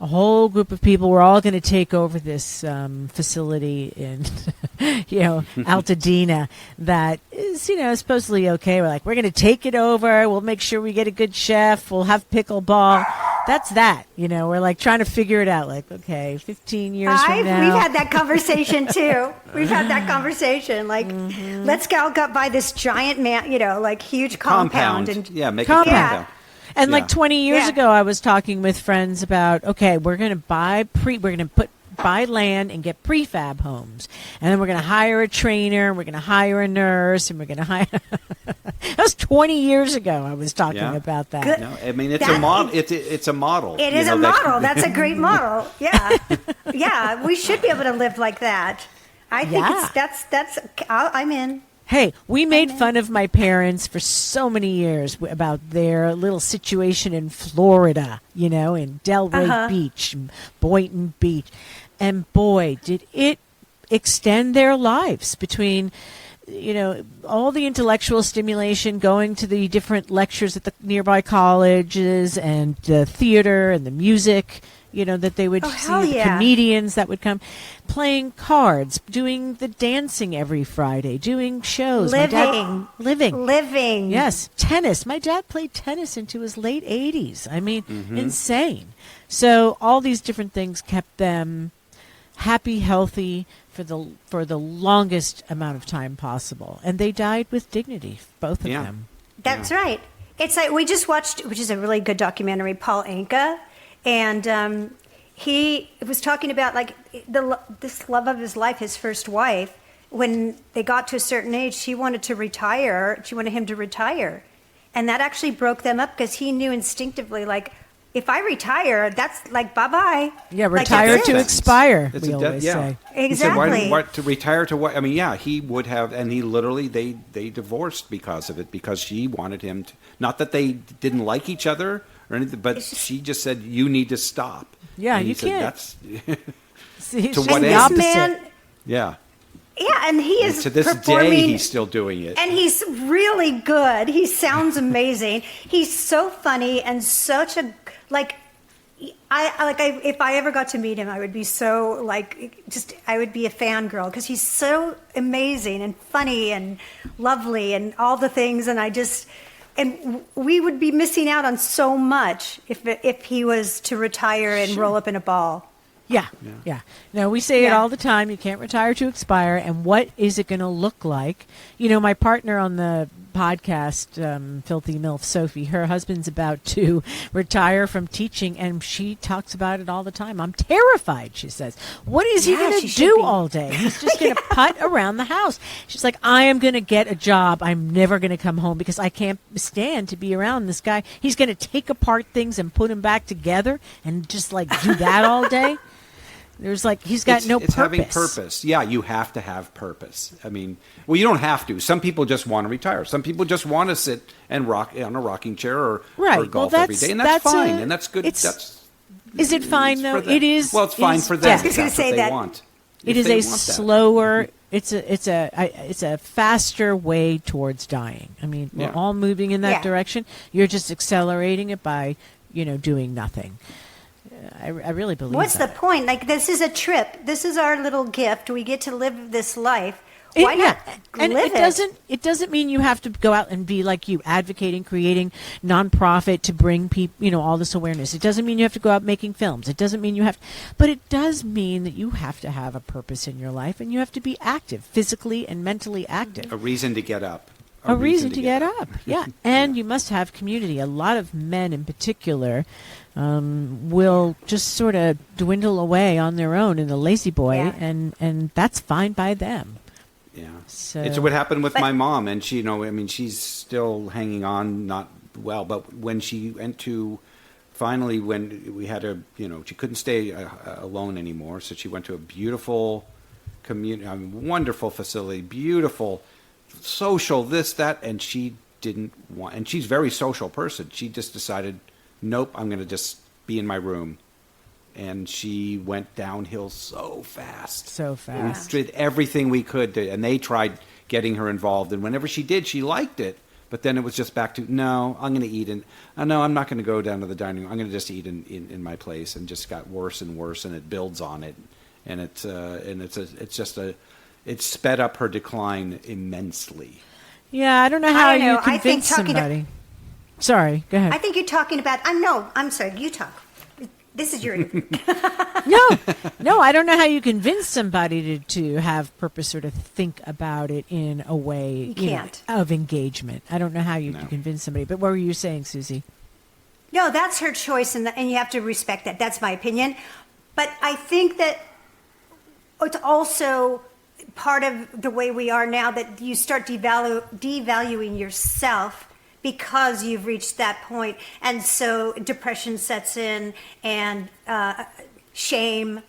a whole group of people. We're all going to take over this facility in, Altadena that is, supposedly okay. We're we're going to take it over. We'll make sure we get a good chef. We'll have pickleball. That's that. We're trying to figure it out. Okay, 15 years from now. We've had that conversation too. We've had that conversation. Let's go buy this giant huge compound. And make compound. a compound. And 20 years ago, I was talking with friends about, okay, we're going to buy land and get prefab homes. And then we're going to hire a trainer, we're going to hire a nurse, and we're going to hire... That was 20 years ago I was talking about that. Good. No, it's a model. It's a model. It is a model. That's a great model. Yeah. Yeah, we should be able to live like that. I think I'm in. Hey, we made fun of my parents for so many years about their little situation in Florida, in Delray Beach, Boynton Beach. And boy, did it extend their lives between, all the intellectual stimulation, going to the different lectures at the nearby colleges and the theater and the music, that they would see, the comedians that would come, playing cards, doing the dancing every Friday, doing shows. Living. Yes. Tennis. My dad played tennis into his late 80s. Insane. So all these different things kept them happy, healthy for the longest amount of time possible. And they died with dignity, both of them. That's right. It's like we just watched, which is a really good documentary, Paul Anka. And he was talking about this love of his life, his first wife. When they got to a certain age, she wanted to retire. She wanted him to retire, and that actually broke them up because he knew instinctively, if I retire, that's bye-bye. Yeah, retire to expire. We always say exactly. He said, to retire to what? He would have, and he literally they divorced because of it because she wanted him to. Not that they didn't like each other or anything, but she just said, you need to stop. Yeah, and you said, can't. That's to what the end? opposite. Yeah, and he is to this day he's still doing it, and he's really good. He sounds amazing. He's so funny and such a if I ever got to meet him, I would be so I would be a fangirl because he's so amazing and funny and lovely and all the things. And we would be missing out on so much if he was to retire and roll up in a ball. Yeah. No, we say it all the time. You can't retire to expire. And what is it going to look like? My partner on the podcast, Filthy MILF, Sophie, her husband's about to retire from teaching, and she talks about it all the time. I'm terrified, she says. What is he going to do all day? He's just going to putt around the house. She's like, I am going to get a job. I'm never going to come home because I can't stand to be around this guy. He's going to take apart things and put them back together and just do that all day. There's he's got no purpose. It's having purpose. Yeah, you have to have purpose. I mean, well, you don't have to. Some people just want to retire. Some people just want to sit and rock on a rocking chair or golf every day, and that's fine, and that's good. Is it fine though? It is. Well, it's fine for them. I was going to say they that. Want. It is a slower. It's a faster way towards dying. I mean, we're all moving in that direction. You're just accelerating it by doing nothing. I really believe What's that. the point? This is a trip. This is our little gift. We get to live this life. Why not live it? It doesn't mean you have to go out and be like you, advocating, creating nonprofit to bring people, all this awareness. It doesn't mean you have to go out making films. It doesn't mean but it does mean that you have to have a purpose in your life, and you have to be active, physically and mentally active. A reason to get up. A reason to get up. Yeah. And you must have community. A lot of men in particular will just sort of dwindle away on their own in the lazy boy, and that's fine by them. Yeah. So it's what happened with my mom, and she, she's still hanging on, not well, but when she went to, finally, when we had she couldn't stay alone anymore, so she went to a beautiful wonderful facility, beautiful, social, this, that, and she didn't want, and she's a very social person. She just decided, nope, I'm going to just be in my room. And she went downhill so fast. So fast. We did everything we could, and they tried getting her involved. And whenever she did, she liked it. But then it was just back to, no, I'm going to eat no, I'm not going to go down to the dining room. I'm going to just eat in my place. And just got worse and worse, and it builds on it. And it sped up her decline immensely. Yeah, I don't know how you convince somebody. Sorry, go ahead. I think you're talking about. I'm sorry. You talk. This is your. No, I don't know how you convince somebody to have purpose or to think about it in a way of engagement. I don't know how you can convince somebody. But what were you saying, Susie? No, that's her choice, and you have to respect that. That's my opinion. But I think that it's also part of the way we are now that you start devaluing yourself because you've reached that point. And so depression sets in, and shame,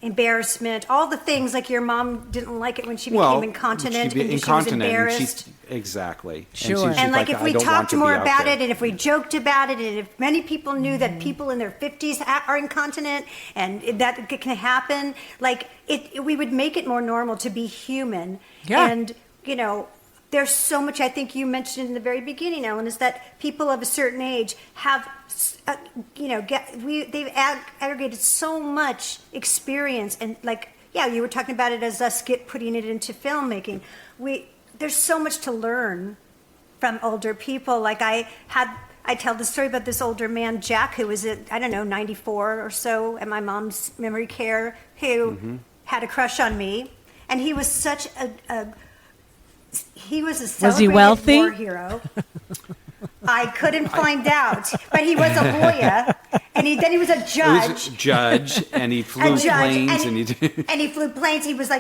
embarrassment, all the things. Like your mom didn't like it when she became incontinent, and she was embarrassed. Exactly. Sure. And if we talked more about it, and if we joked about it, and if many people knew that people in their 50s are incontinent, and that can happen, we would make it more normal to be human. Yeah. And, there's so much, I think you mentioned in the very beginning, Ellen, is that people of a certain age have, they've aggregated so much experience. And you were talking about it as us putting it into filmmaking. There's so much to learn from older people. I tell the story about this older man, Jack, who was 94 or so at my mom's memory care, who had a crush on me. And he was such he was a celebrated war hero. I couldn't find out, but he was a lawyer, and then he was a judge. And he flew planes, and he flew planes. He was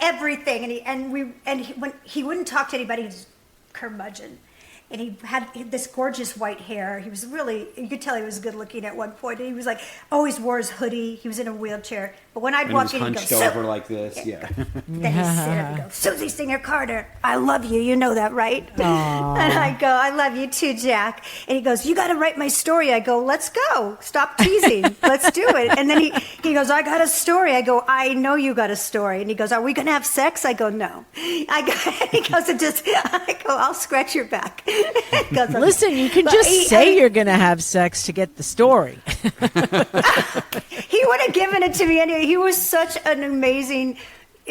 everything, and when he wouldn't talk to anybody, he was curmudgeon. And he had this gorgeous white hair. He was you could tell he was good looking at one point. And he was always wore his hoodie. He was in a wheelchair. But when I'd walk in, he'd go, hunched over like this, yeah. Then he'd sit up and go, Susie Singer Carter, I love you. You know that, right? Aww. And I go, I love you too, Jack. And he goes, you got to write my story. I go, let's go. Stop teasing. Let's do it. And then he goes, I got a story. I go, I know you got a story. And he goes, are we going to have sex? I go, no. He goes, I go, I'll scratch your back. Listen, you can just say you're going to have sex to get the story. He would have given it to me anyway. He was such an amazing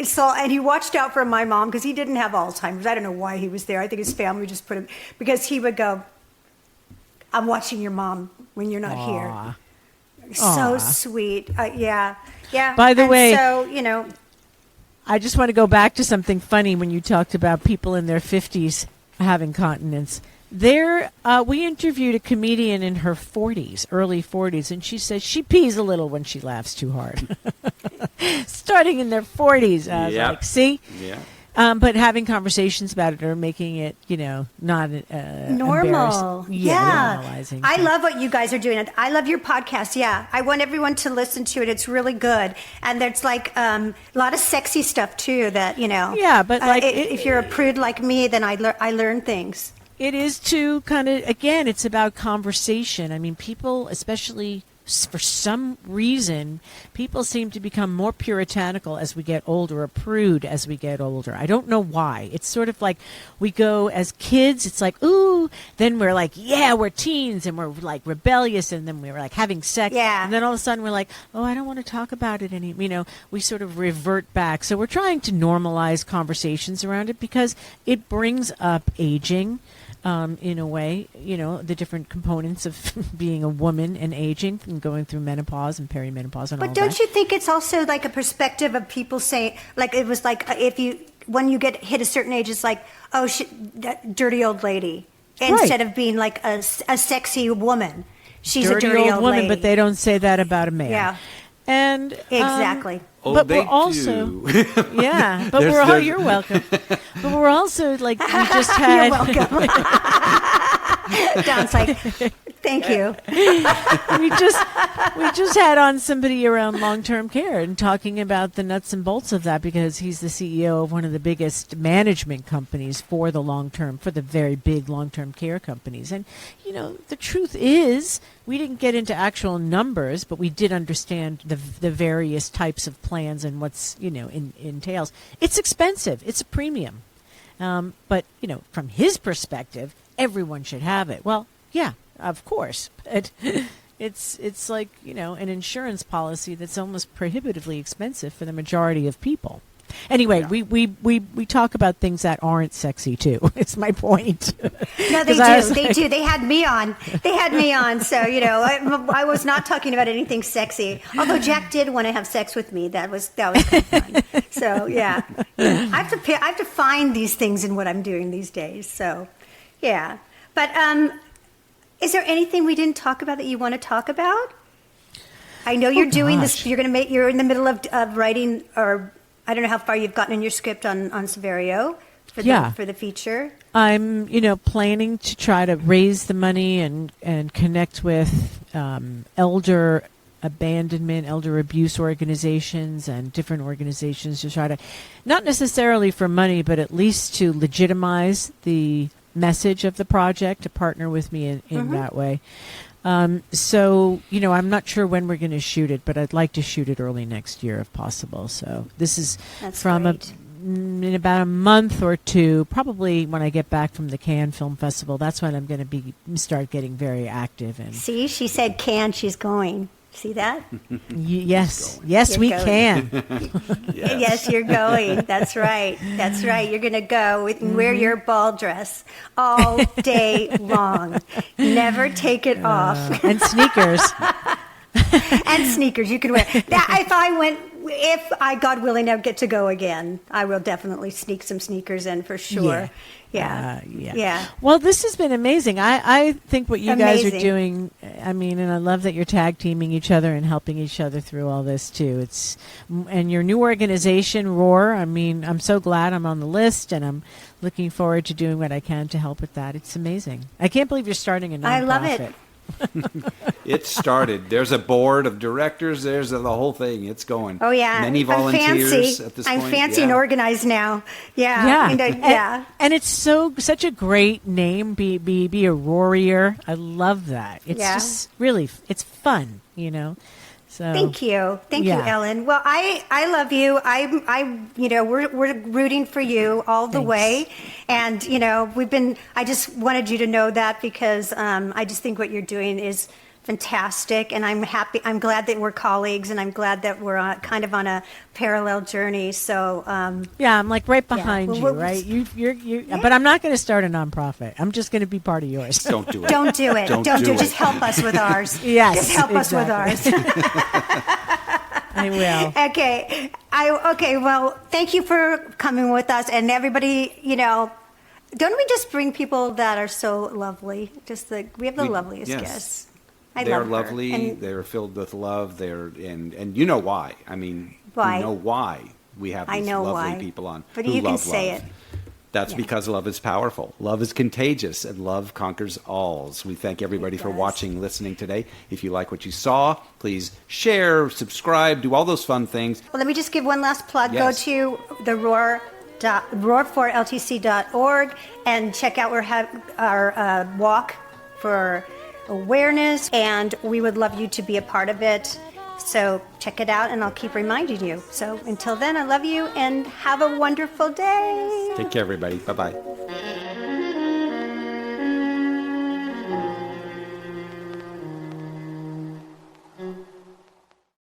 soul, and he watched out for my mom because he didn't have Alzheimer's. I don't know why he was there. I think his family just put him, because he would go, I'm watching your mom when you're not here. So sweet. Yeah. By the way, so, I just want to go back to something funny when you talked about people in their 50s having continence. We interviewed a comedian in her 40s, early 40s, and she says she pees a little when she laughs too hard. Starting in their 40s. I was like, see? Yeah. But having conversations about it or making it, not normal. Yeah. Normalizing. I love what you guys are doing. I love your podcast. Yeah. I want everyone to listen to it. It's really good. And there's like a lot of sexy stuff too that, Yeah, but if you're a prude like me, then I learn things. It is to kind of, again, it's about conversation. I mean, people, especially for some reason, people seem to become more puritanical as we get older, or prude as we get older. I don't know why. It's sort of like we go as kids, it's like, ooh, then we're like, yeah, we're teens, and we're like rebellious, and then we're like having sex. Yeah. And then all of a sudden we're like, oh, I don't want to talk about it anymore. We sort of revert back. So we're trying to normalize conversations around it because it brings up aging. In a way, the different components of being a woman and aging and going through menopause and perimenopause and all But that. don't you think it's also like a perspective of people saying, like, it was like when you get hit a certain age, it's like, oh, that dirty old lady. Instead of being like a sexy woman. She's a dirty old woman, lady. but they don't say that about a man. Yeah. And exactly. But we're also, yeah. But you're welcome. But we're also like, we just had. You're welcome. Don's like, thank you. we just had on somebody around long-term care and talking about the nuts and bolts of that, because he's the CEO of one of the biggest management companies for the very big long-term care companies. And the truth is, we didn't get into actual numbers, but we did understand the various types of plans and what's entails. It's expensive. It's a premium. But from his perspective, everyone should have it. Well, yeah, of course. But it's like, an insurance policy that's almost prohibitively expensive for the majority of people. Anyway, we talk about things that aren't sexy too. It's my point. No, they do. They do. They had me on. So I was not talking about anything sexy. Although Jack did want to have sex with me. That was kind of fun. So yeah, I have to find these things in what I'm doing these days. So yeah, but is there anything we didn't talk about that you want to talk about? I know you're doing this. You're in the middle of writing, or I don't know how far you've gotten in your script on Severio for the feature. I'm, planning to try to raise the money and connect with elder abandonment, elder abuse organizations and different organizations to try to, not necessarily for money, but at least to legitimize the message of the project, to partner with me in that way. So, I'm not sure when we're going to shoot it, but I'd like to shoot it early next year if possible. So this is in about a month or two, probably when I get back from the Cannes Film Festival. That's when I'm going to start getting very active. And see, she said Cannes, she's going. See that? Yes, we going. can. Yes, you're going. That's right. You're going to go and wear your ball dress all day long. Never take it off. And sneakers. And sneakers you can wear. If I, God willing, I get to go again, I will definitely sneak some sneakers in for sure. Yeah. Well, this has been amazing. I think what you guys are doing, and I love that you're tag teaming each other and helping each other through all this too. And your new organization, Roar, I'm so glad I'm on the list, and I'm looking forward to doing what I can to help with that. It's amazing. I can't believe you're starting a nonprofit. I love it. It started. There's a board of directors. There's the whole thing. It's going. Oh yeah, many volunteers at this point. I'm fancy and organized now. Yeah. And it's such a great name. Be a warrior. I love that. It's just really, it's fun. So Thank you, Yeah. Ellen. Well, I love you. We're rooting for you all the Thanks. way, and I just wanted you to know that because I just think what you're doing is fantastic, and I'm happy. I'm glad that we're colleagues, and I'm glad that we're kind of on a parallel journey. So Yeah, I'm like right behind Well, you, we're- right? You. But I'm not going to start a nonprofit. I'm just going to be part of yours. Don't do it. don't do it. Don't Don't do do it. it. Just help us with ours. Yes, just help us with exactly. ours. I will. Okay. Well, thank you for coming with us, and everybody. Don't we just bring people that are so lovely? We have the loveliest yes. guests. I They're love her. lovely. And They're filled with love. And you know why? I mean, Why? you know why we have I these know lovely why. people on. But who you can love say love. it. That's Yeah. because love is powerful. Love is contagious, and love conquers alls. We thank everybody for does. watching, listening today. If you like what you saw, please share, subscribe, do all those fun things. Well, let me just give one last plug. Yes. Go to the roar4ltc.org and check out our walk for awareness, and we would love you to be a part of it. So check it out, and I'll keep reminding you. So until then, I love you, and have a wonderful day. Take care, everybody. Bye-bye.